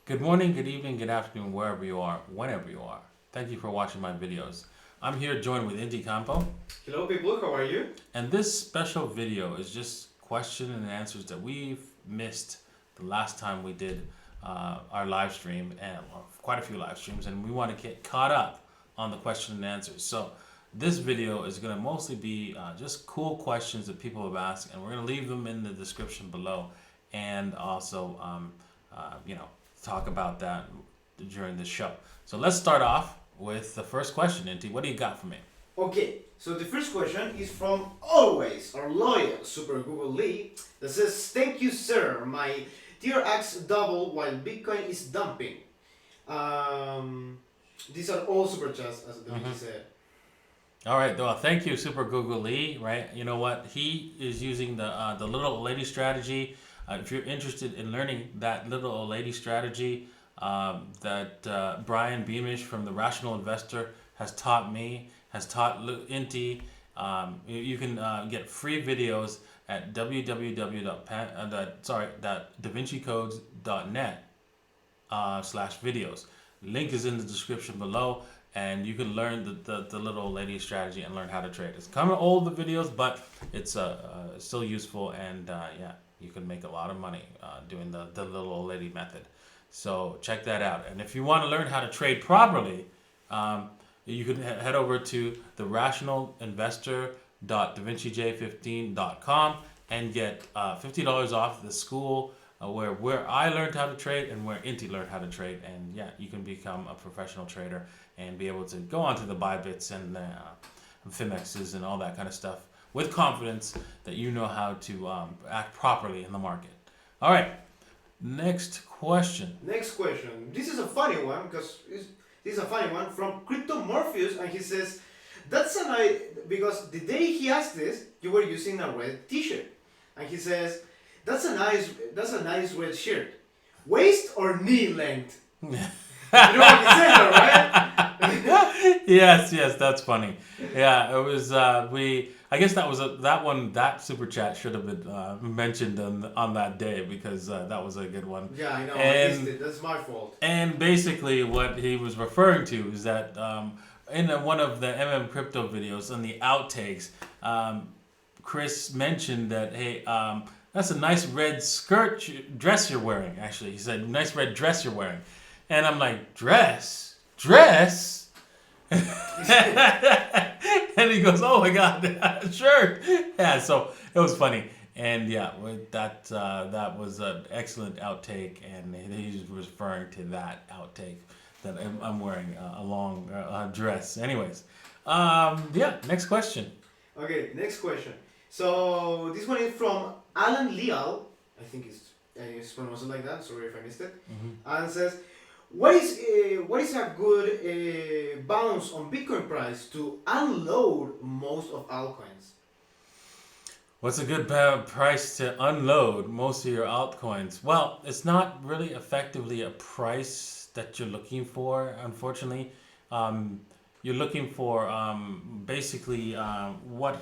Good morning, good evening, good afternoon, wherever you are, whenever you are. Thank you for watching my videos. I'm here joined with Inti Campo, Hello people, how are you? and this special video is just question and answers that we've missed the last time we did our live stream, and quite a few live streams, and we want to get caught up on the question and answers. So this video is going to mostly be just cool questions that people have asked, and we're going to leave them in the description below, and also talk about that during the show. So let's start off with the first question. Inti, what do you got for me? Okay, so the first question is from always our loyal Super Google Lee that says, "Thank you, sir. My TRX double while Bitcoin is dumping." Um, these are all super chats, as David said. All right, well, thank you, Super Google Lee. Right, you know what? He is using the little old lady strategy. If you're interested in learning that little old lady strategy that Brian Beamish from the Rational Investor has taught me, has taught Inti, you can get free videos at www.davincicodes.net /videos. Link is in the description below, and you can learn the little old lady strategy and learn how to trade. It's kind of old, the videos, but it's still useful, and you can make a lot of money doing the little old lady method. So check that out. And if you want to learn how to trade properly, you can head over to the rationalinvestor.davincij15.com and get $50 off the school where I learned how to trade and where Inti learned how to trade. And yeah, you can become a professional trader and be able to go onto the Bybits and Fimexes and all that kind of stuff with confidence that you know how to act properly in the market. All right, next question. Next question. This is a funny one this is a funny one from Crypto Morpheus, and he says, "That's a nice because the day he asked this, you were using a red T-shirt, and he says." That's a nice red shirt. Waist or knee length? You know what he said, right? Yes, that's funny. Yeah, it was. I guess that super chat should have been mentioned on that day because that was a good one. Yeah, I know. I missed And it. That's my fault. and basically, what he was referring to is that in one of the Crypto videos, on the outtakes, Chris mentioned that, hey, that's a nice red dress you're wearing. Actually, he said, nice red dress you're wearing, and I'm like, dress, and he goes, oh my god, shirt. Yeah, so it was funny, and yeah, that was an excellent outtake, and he was referring to that outtake that I'm wearing a long dress. Anyways, next question. Okay, next question. So this one is from Alan Leal. I think it's pronounced like that. Sorry if I missed it. And says, what is a good balance on Bitcoin price to unload most of altcoins? What's a good price to unload most of your altcoins? Well, it's not really effectively a price that you're looking for, unfortunately. You're looking for basically what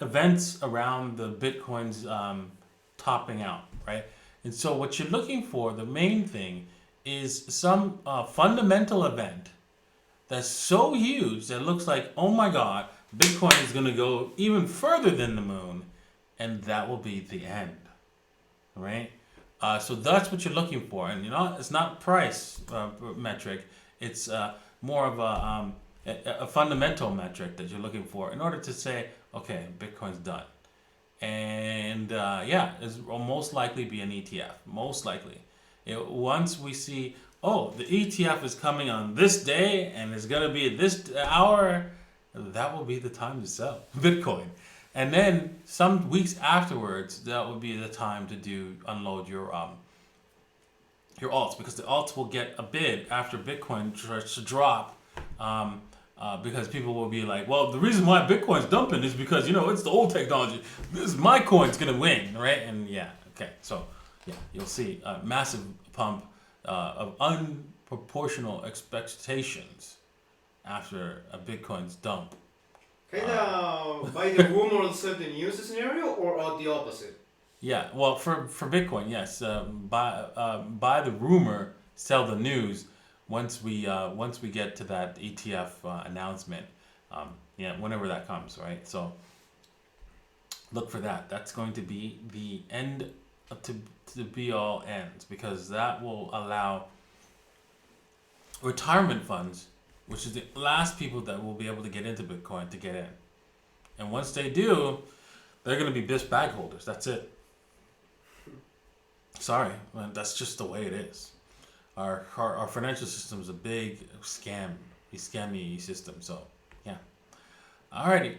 events around the Bitcoin's topping out, right? And so what you're looking for, the main thing, is some fundamental event that's so huge that it looks like, oh my God, Bitcoin is going to go even further than the moon, and that will be the end, right? So that's what you're looking for, and it's not price metric. It's more of a fundamental metric that you're looking for in order to say, okay, Bitcoin's done, and it's will most likely be an ETF, most likely. Once we see, oh, the ETF is coming on this day and it's going to be at this hour, that will be the time to sell Bitcoin. And then some weeks afterwards, that will be the time to unload your alts, because the alts will get a bid after Bitcoin starts to drop. Because people will be like, well, the reason why Bitcoin's dumping is because it's the old technology. My coin's gonna win, right? And so you'll see a massive pump of unproportional expectations after a Bitcoin's dump. Kind of by the rumor set the news scenario or the opposite? Yeah, well, for Bitcoin, yes. Buy the rumor, sell the news. Once we get to that ETF announcement, yeah, whenever that comes, right? So look for that. That's going to be the end to be all ends, because that will allow retirement funds, which is the last people that will be able to get into Bitcoin, to get in. And once they do, they're going to be BIS bag holders. That's it. Sorry, man, that's just the way it is. Our financial system is a big scam, a scammy system. So yeah. Alrighty.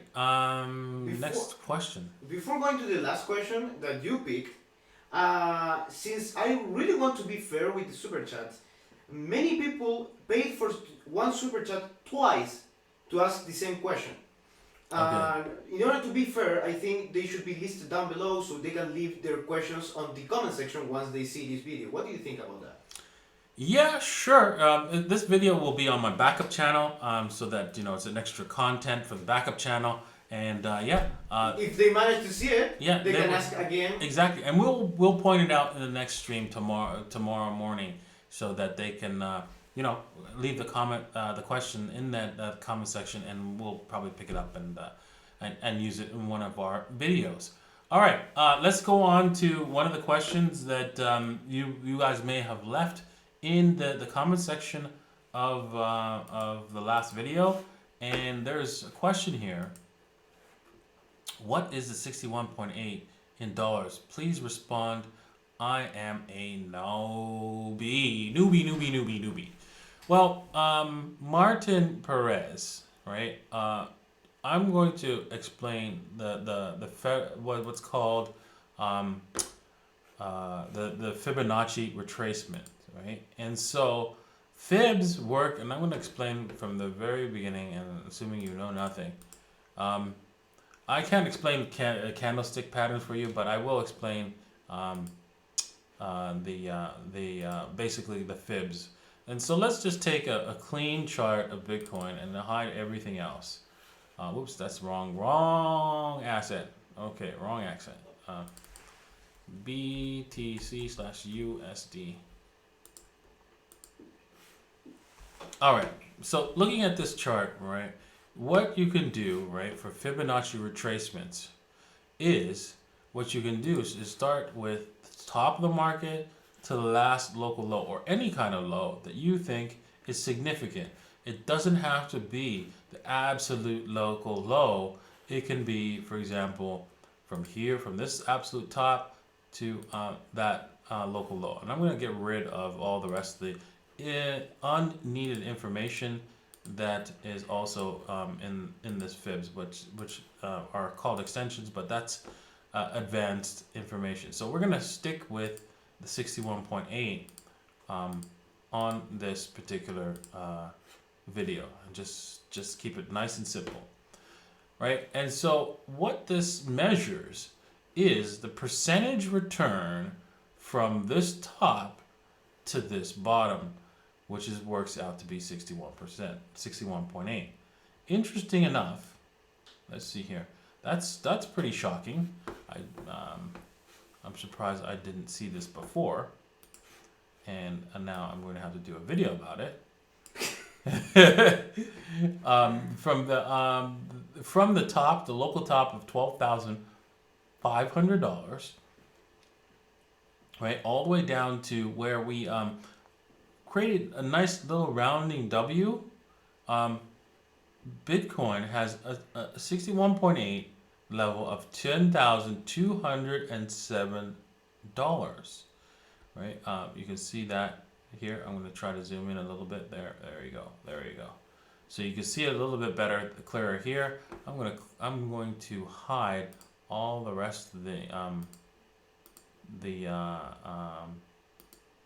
Before Next question. before going to the last question that you picked, since I really want to be fair with the super chats, many people paid for one super chat twice to ask the same question. Okay. In order to be fair, I think they should be listed down below so they can leave their questions on the comment section once they see this video. What do you think about that? Yeah, sure. This video will be on my backup channel, so that it's an extra content for the backup channel, and yeah, If they manage to see it, yeah, they can will, ask again. exactly, and we'll point it out in the next stream tomorrow morning, so that they can leave the question in that comment section, and we'll probably pick it up and use it in one of our videos. All right, let's go on to one of the questions that you guys may have left in the comment section of the last video, and there's a question here. What is the 61.8 in dollars? Please respond. I am a newbie. Well, Martin Perez, right? I'm going to explain what's called the Fibonacci retracement, right? And so fibs work, and I'm going to explain from the very beginning, and assuming you know nothing. I can't explain candlestick patterns for you, but I will explain basically the fibs. And so let's just take a clean chart of Bitcoin and hide everything else. Whoops, that's wrong. Wrong asset. Okay, wrong asset. BTC/USD. All right. So looking at this chart, right, what you can do, right, for Fibonacci retracements is what you can do is start with the top of the market to the last local low, or any kind of low that you think is significant. It doesn't have to be the absolute local low. It can be, for example, from here, from this absolute top to that local low. And I'm going to get rid of all the rest of the unneeded information that is also in this fibs, which are called extensions, but that's advanced information. So we're going to stick with the 61.8 on this particular video, and just keep it nice and simple, right? And so what this measures is the percentage return from this top to this bottom, which works out to be 61%, 61.8. Interesting enough, let's see here. That's pretty shocking. I'm surprised I didn't see this before, and now I'm going to have to do a video about it. From the top, the local top of $12,500, right, all the way down to where we created a nice little rounding W. Bitcoin has a 61.8 level of $10,207, right? You can see that here. I'm going to try to zoom in a little bit. There you go. So you can see it a little bit better, clearer here. I'm going to hide all the rest of the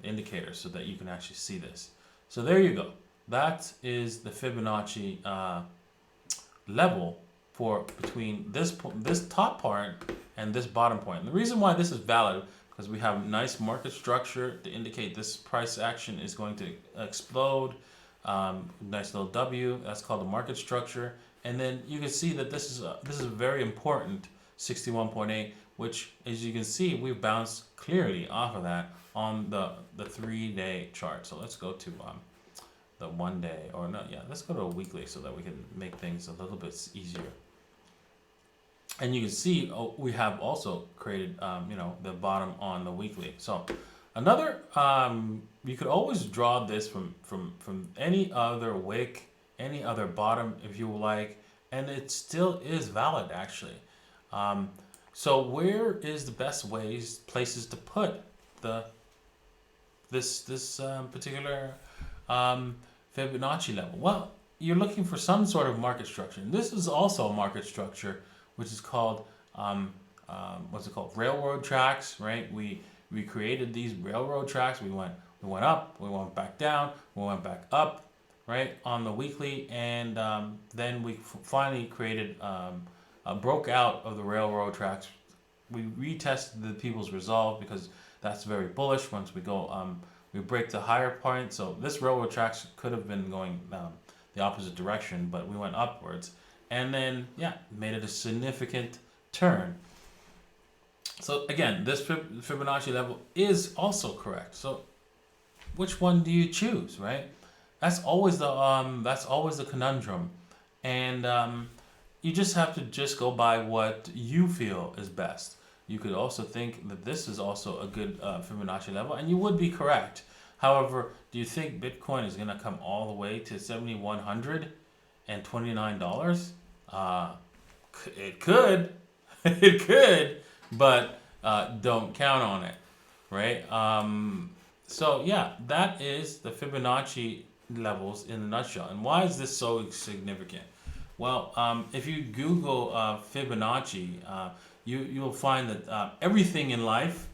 indicators so that you can actually see this. So there you go. That is the Fibonacci level for between this top part and this bottom point. And the reason why this is valid, because we have nice market structure to indicate this price action is going to explode. Nice little W, that's called the market structure. And then you can see that this is a very important 61.8, which, as you can see, we've bounced clearly off of that on the 3-day chart. So let's go to the 1 day, or no, yeah, let's go to a weekly so that we can make things a little bit easier. And you can see we have also created, the bottom on the weekly. So another, you could always draw this from any other wick, any other bottom if you like, and it still is valid actually. So where is the best places to put this particular Fibonacci level? Well, you're looking for some sort of market structure. And this is also a market structure, which is called what's it called? Railroad tracks, right? We created these railroad tracks. We went up, we went back down, we went back up, right, on the weekly, and then we finally created broke out of the railroad tracks. We retested the people's resolve because that's very bullish. Once we go, we break the higher point. So this railroad tracks could have been going the opposite direction, but we went upwards, and then made it a significant turn. So again, this Fibonacci level is also correct. So which one do you choose, right? That's always the conundrum, and you just have to just go by what you feel is best. You could also think that this is also a good Fibonacci level, and you would be correct. However, do you think Bitcoin is going to come all the way to $7,129? It could, it could, but don't count on it, right? So yeah, that is the Fibonacci levels in a nutshell. And why is this so significant? Well, if you Google Fibonacci, you'll find that everything in life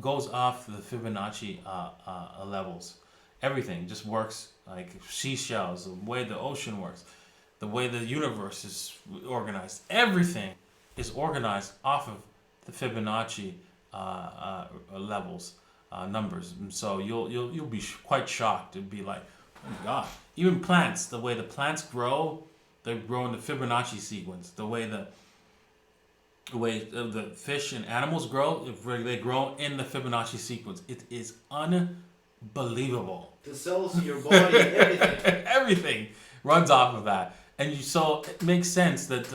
goes off the Fibonacci levels. Everything just works like seashells, the way the ocean works, the way the universe is organized. Everything is organized off of the Fibonacci levels, numbers. And so you'll be quite shocked. It'd be like, oh my God! Even plants, the way the plants grow, they grow in the Fibonacci sequence. The way the fish and animals grow, they grow in the Fibonacci sequence. It is unbelievable. The cells in your body, everything. Everything runs off of that, and so it makes sense that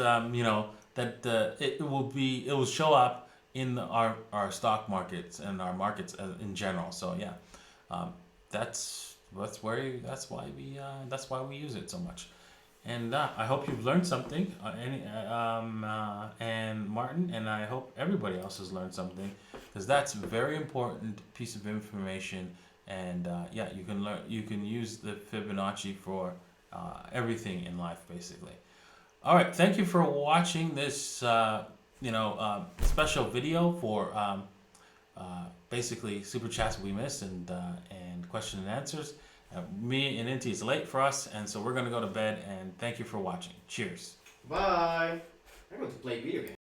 it will show up in our stock markets and our markets in general. So yeah, that's why we use it so much. And I hope you've learned something, and Martin, and I hope everybody else has learned something, because that's a very important piece of information. And you can use the Fibonacci for everything in life, basically. All right, thank you for watching this special video for basically super chats we missed and question and answers. Me and Inti is late for us, and so we're gonna go to bed. And thank you for watching. Cheers. Bye. I'm going to play video games.